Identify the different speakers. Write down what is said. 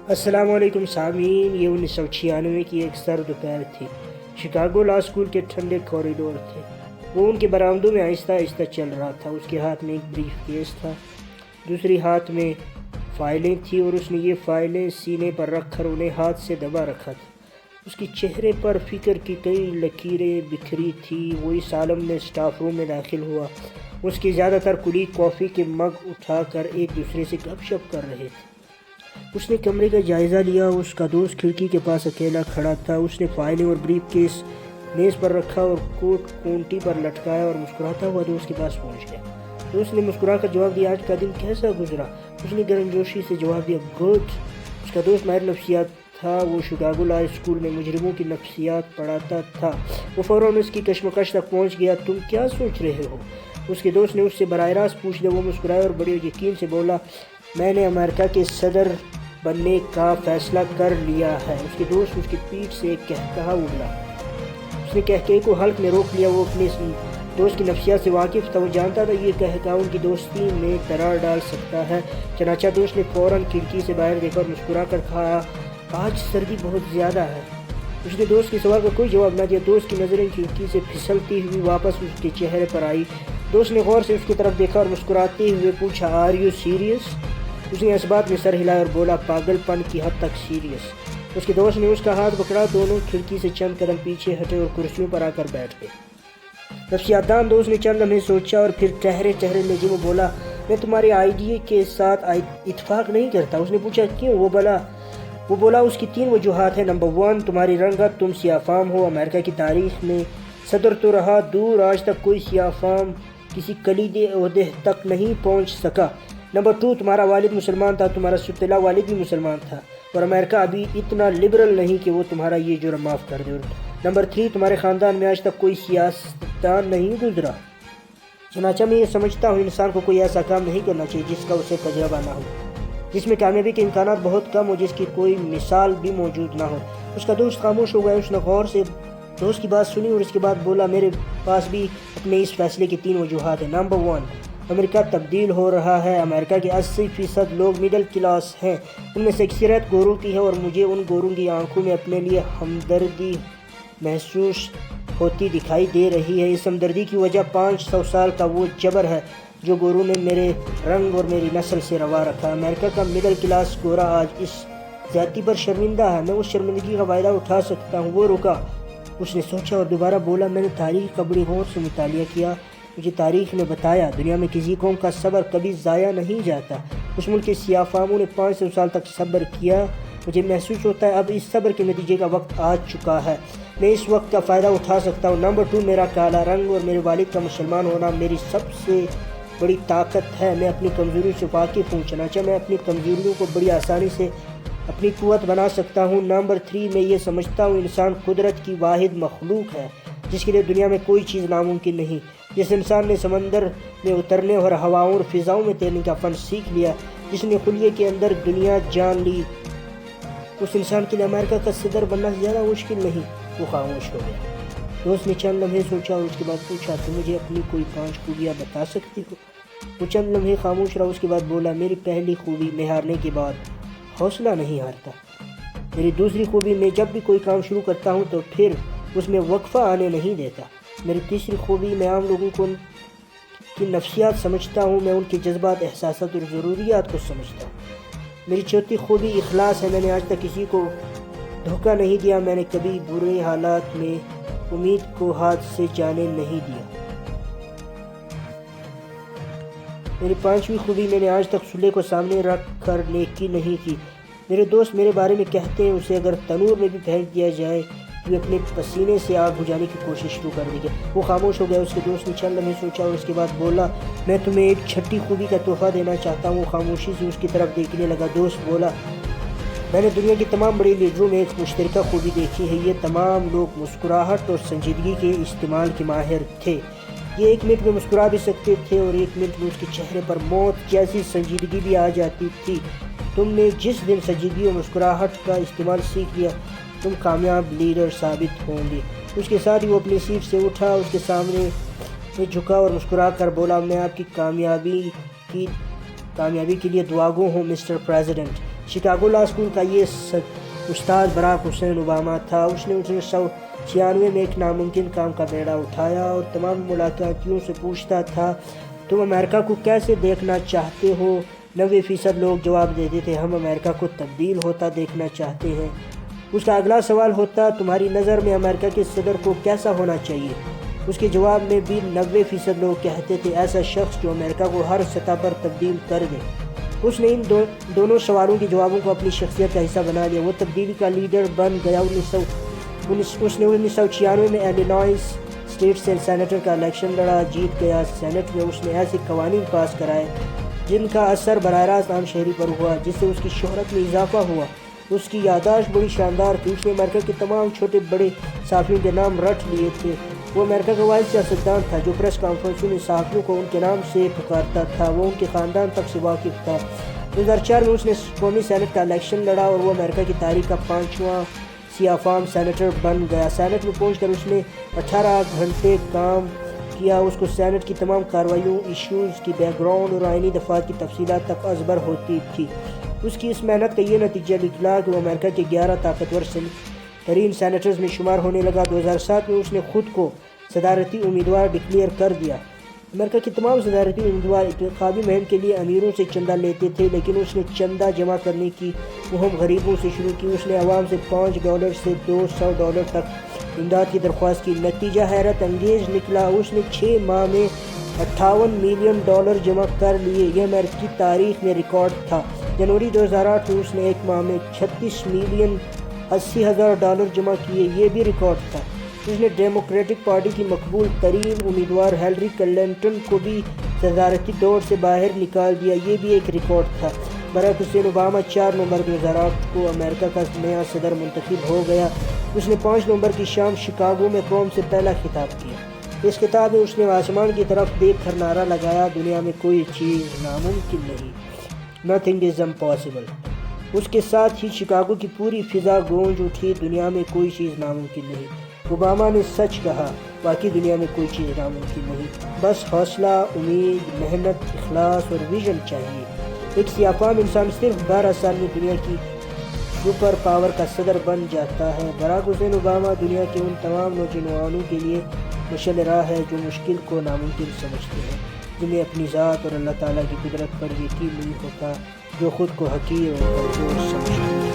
Speaker 1: السلام علیکم سامعین، یہ 1996 کی ایک سرد دوپہر تھی۔ شکاگو لا اسکول کے ٹھنڈے کوریڈور تھے۔ وہ ان کے برآمدوں میں آہستہ آہستہ چل رہا تھا۔ اس کے ہاتھ میں ایک بریف کیس تھا، دوسری ہاتھ میں فائلیں تھیں، اور اس نے یہ فائلیں سینے پر رکھ کر انہیں ہاتھ سے دبا رکھا تھا۔ اس کے چہرے پر فکر کی کئی لکیریں بکھری تھیں۔ وہ اس عالم میں اسٹاف روم میں داخل ہوا۔ اس کے زیادہ تر کلیگ کافی کے مگ اٹھا کر ایک دوسرے سے گپ شپ کر رہے تھے۔ اس نے کمرے کا جائزہ لیا۔ اس کا دوست کھڑکی کے پاس اکیلا کھڑا تھا۔ اس نے فائلیں اور بریف کیس میز پر رکھا اور کوٹ کونٹی پر لٹکایا اور مسکراتا ہوا دوست کے پاس پہنچ گیا۔ دوست نے مسکرا کر جواب دیا، آج کا دن کیسا گزرا؟ اس نے گرمجوشی سے جواب دیا، گڈ۔ اس کا دوست ماہر نفسیات تھا۔ وہ شکاگو لا اسکول میں مجرموں کی نفسیات پڑھاتا تھا۔ وہ فوراً اس کی کشمکش تک پہنچ گیا۔ تم کیا سوچ رہے ہو؟ اس کے دوست نے اس سے براہ راست پوچھ لیا۔ وہ مسکرایا اور بڑے یقین سے بولا، میں نے امریکہ کے صدر بننے کا فیصلہ کر لیا ہے۔ اس کے دوست اس کی پیٹھ سے ایک کہکہا اڑا۔ اس نے کہکہے کو حلق میں روک لیا۔ وہ اپنے دوست کی نفسیات سے واقف تھا۔ وہ جانتا تھا یہ کہکہا ان کی دوستی میں درار ڈال سکتا ہے۔ چنانچہ دوست نے فوراً کھڑکی سے باہر دیکھا اور مسکرا کر کہا، آج سردی بہت زیادہ ہے۔ اس نے دوست کے سوال کا کوئی جواب نہ دیا۔ دوست کی نظریں کھڑکی سے پھسلتی ہوئی واپس اس کے چہرے پر آئی۔ دوست نے غور سے اس کی طرف دیکھا اور مسکراتے ہوئے پوچھا، آر یو سیریس؟ اس نے اس بات میں سر ہلایا اور بولا، پاگل پن کی حد تک سیریس۔ اس کے دوست نے اس کا ہاتھ پکڑا۔ دونوں کھڑکی سے چند قدم پیچھے ہٹے اور کرسیوں پر آ کر بیٹھ گئے۔ نفسیات دان دوست نے چند لمحے سوچا اور پھر ٹہرے لہجے میں بولا، میں تمہارے آئیڈیا کے ساتھ اتفاق نہیں کرتا۔ اس نے پوچھا، کیوں؟ وہ بولا، اس کی 3 وجوہات ہیں۔ نمبر 1، تمہاری رنگت، تم سیاہ فام ہو۔ امریکہ کی تاریخ میں صدر تو رہا دور، آج تک کوئی سیاہ فام کسی کلیدی عہدے تک نہیں پہنچ سکا۔ نمبر 2، تمہارا والد مسلمان تھا، تمہارا ستیلا والد بھی مسلمان تھا، اور امریکہ ابھی اتنا لبرل نہیں کہ وہ تمہارا یہ جرم معاف کر دے۔ اور نمبر 3، تمہارے خاندان میں آج تک کوئی سیاستدان نہیں گزرا۔ چنانچہ میں یہ سمجھتا ہوں انسان کو کوئی ایسا کام نہیں کرنا چاہیے جس کا اسے تجربہ نہ ہو، جس میں کامیابی کے امکانات بہت کم ہو، جس کی کوئی مثال بھی موجود نہ ہو۔ اس کا دوست خاموش ہو گیا۔ اس نے غور سے دوست کی بات سنی اور اس کے بعد بولا، میرے پاس بھی اپنے اس فیصلے کی 3 وجوہات ہیں۔ نمبر 1، امریکہ تبدیل ہو رہا ہے۔ امریکہ کے 80% لوگ مڈل کلاس ہیں، ان میں سے اکثریت گوروں کی ہے، اور مجھے ان گوروں کی آنکھوں میں اپنے لیے ہمدردی محسوس ہوتی دکھائی دے رہی ہے۔ اس ہمدردی کی وجہ 500 سال کا وہ جبر ہے جو گوروں نے میرے رنگ اور میری نسل سے روا رکھا ہے۔ امریکہ کا مڈل کلاس گورا آج اس زیادتی پر شرمندہ ہے۔ میں اس شرمندگی کا فائدہ اٹھا سکتا ہوں۔ وہ رکا، اس نے سوچا اور دوبارہ بولا، میں نے تاریخ کا بڑی غور سے مطالعہ کیا۔ مجھے تاریخ نے بتایا دنیا میں کسی قوم کا صبر کبھی ضائع نہیں جاتا۔ اس ملک کے سیاہ فاموں نے 500 سال تک صبر کیا۔ مجھے محسوس ہوتا ہے اب اس صبر کے نتیجے کا وقت آ چکا ہے۔ میں اس وقت کا فائدہ اٹھا سکتا ہوں۔ نمبر 2، میرا کالا رنگ اور میرے والد کا مسلمان ہونا میری سب سے بڑی طاقت ہے۔ میں اپنی کمزوریوں سے واقف ہوں، چنانچہ میں اپنی کمزوریوں کو بڑی آسانی سے اپنی قوت بنا سکتا ہوں۔ نمبر 3، میں یہ سمجھتا ہوں انسان قدرت کی واحد مخلوق ہے جس کے لیے دنیا میں کوئی چیز ناممکن نہیں۔ جس انسان نے سمندر میں اترنے اور ہواؤں اور فضاؤں میں تیرنے کا فن سیکھ لیا، جس نے خلیے کے اندر دنیا جان لی، اس انسان کے لیے امریکہ کا صدر بننا زیادہ مشکل نہیں۔ وہ خاموش ہو گیا۔ دوست نے چند لمحے سوچا اور اس کے بعد پوچھا، تم مجھے اپنی کوئی 5 خوبیاں بتا سکتی ہو؟ وہ چند لمحے خاموش رہا۔ اس کے بعد بولا، میری پہلی خوبی، میں ہارنے کے بعد حوصلہ نہیں ہارتا۔ میری دوسری خوبی، میں جب بھی کوئی کام شروع کرتا ہوں تو پھر اس میں وقفہ آنے نہیں دیتا۔ میری تیسری خوبی، میں عام لوگوں کی نفسیات سمجھتا ہوں۔ میں ان کے جذبات، احساسات اور ضروریات کو سمجھتا ہوں۔ میری چوتھی خوبی اخلاص ہے۔ میں نے آج تک کسی کو دھوکہ نہیں دیا۔ میں نے کبھی برے حالات میں امید کو ہاتھ سے جانے نہیں دیا۔ میری 5ویں خوبی، میں نے آج تک صلح کو سامنے رکھ کر نیکی نہیں کی۔ میرے دوست میرے بارے میں کہتے ہیں اسے اگر تنور میں بھی پھینک دیا جائے تو اپنے پسینے سے آگ بجھانے کی کوشش شروع کر دے گا۔ وہ خاموش ہو گیا۔ اس کے دوست نے چند لمحے سوچا اور اس کے بعد بولا، میں تمہیں ایک 6ٹھی خوبی کا تحفہ دینا چاہتا ہوں۔ وہ خاموشی سے اس کی طرف دیکھنے لگا۔ دوست بولا، میں نے دنیا کے تمام بڑے لیڈروں میں ایک مشترکہ خوبی دیکھی ہے، یہ تمام لوگ مسکراہٹ اور سنجیدگی کے استعمال کے ماہر تھے۔ یہ 1 منٹ میں مسکرا بھی سکتے تھے اور 1 منٹ میں اس کے چہرے پر موت جیسی سنجیدگی بھی آ جاتی تھی۔ تم نے جس دن سنجیدگی اور مسکراہٹ کا استعمال سیکھ لیا، تم کامیاب لیڈر ثابت ہوں گے۔ اس کے ساتھ ہی وہ اپنی سیٹ سے اٹھا، اس کے سامنے جھکا اور مسکرا کر بولا، میں آپ کی کامیابی کے لیے دعا گو ہوں mister president. Chicago law school کا یہ استاد براک حسین اوباما تھا۔ اس نے 1996 میں ایک ناممکن کام کا بیڑا اٹھایا اور تمام ملاقاتیوں سے پوچھتا تھا تم امریکہ کو کیسے دیکھنا چاہتے ہو؟ 90% لوگ جواب دیتے تھے ہم امریکہ کو تبدیل ہوتا دیکھنا چاہتے ہیں۔ اس کا اگلا سوال ہوتا تمہاری نظر میں امریکہ کے صدر کو کیسا ہونا چاہیے؟ اس کے جواب میں بھی 90% لوگ کہتے تھے ایسا شخص جو امریکہ کو ہر سطح پر تبدیل کر دے۔ اس نے ان دونوں سوالوں کے جوابوں کو اپنی شخصیت کا حصہ بنا لیا۔ وہ تبدیلی کا لیڈر بن گیا۔ اس نے 1996 میں ایلینوائس اسٹیٹ سے سینیٹر کا الیکشن لڑا، جیت گیا۔ سینٹ میں اس نے ایسے قوانین پاس کرائے جن کا اثر براہ راست عام شہری پر ہوا، جس سے اس کی شہرت میں اضافہ ہوا۔ اس کی یادداشت بڑی شاندار تھی۔ اس نے امریکہ کے تمام چھوٹے بڑے صحافیوں کے نام رٹ لیے تھے۔ وہ امریکہ کا واحد سیاستدان تھا جو پریس کانفرنسوں میں صحافیوں کو ان کے نام سے پکارتا تھا۔ وہ ان کے خاندان تک سے واقف تھا۔ 2004 میں اس نے قومی سینٹ کا الیکشن لڑا اور وہ امریکہ کی تاریخ کا 5واں سیاہ فام سینیٹر بن گیا۔ سینٹ میں پہنچ کر اس نے 18 گھنٹے کام کیا۔ اس کو سینٹ کی تمام کارروائیوں، ایشوز کی بیک گراؤنڈ اور آئینی دفعات کی تفصیلات تک ازبر ہوتی تھی۔ اس کی اس محنت کا یہ نتیجہ نکلا کہ وہ امریکہ کے 11 طاقتور ترین سینیٹرز میں شمار ہونے لگا۔ 2007 میں اس نے خود کو صدارتی امیدوار ڈکلیئر کر دیا۔ امریکہ کے تمام صدارتی امیدوار انتخابی مہم کے لیے امیروں سے چندہ لیتے تھے، لیکن اس نے چندہ جمع کرنے کی مہم غریبوں سے شروع کی۔ اس نے عوام سے $5 سے $200 تک امداد کی درخواست کی۔ نتیجہ حیرت انگیز نکلا۔ اس نے 6 ماہ میں $58 ملین جمع کر لیے۔ یہ امریکی تاریخ میں ریکارڈ تھا۔ جنوری 2008 میں اس نے 1 ماہ میں $36,80,000 جمع کیے۔ یہ بھی ریکارڈ تھا۔ اس نے ڈیموکریٹک پارٹی کی مقبول ترین امیدوار ہیلری کلنٹن کو بھی صدارتی دوڑ سے باہر نکال دیا۔ یہ بھی ایک ریکارڈ تھا۔ براک حسین اوباما 4 نومبر 2008 کو امریکہ کا نیا صدر منتخب ہو گیا۔ اس نے 5 نومبر کی شام شکاگو میں قوم سے پہلا خطاب کیا۔ اس خطاب میں اس نے آسمان کی طرف دیکھ کر نعرہ لگایا دنیا میں کوئی چیز ناممکن نہیں، Nothing is impossible۔ اس کے ساتھ ہی شکاگو کی پوری فضا گونج اٹھی، دنیا میں کوئی چیز ناممکن نہیں۔ اوباما نے سچ کہا، باقی دنیا میں کوئی چیز ناممکن نہیں، بس حوصلہ، امید، محنت، اخلاص اور ویژن چاہیے۔ ایک سیاہ فام انسان صرف 12 سال میں دنیا کی سپر پاور کا صدر بن جاتا ہے۔ براک حسین اوباما دنیا کے ان تمام نوجوانوں کے لیے مشعل راہ ہے جو مشکل کو ناممکن سمجھتے ہیں، جنہیں اپنی ذات اور اللہ تعالیٰ کی قدرت پر یقین نہیں ہوتا، جو خود کو حقیر اور کمزور سمجھتے ہیں۔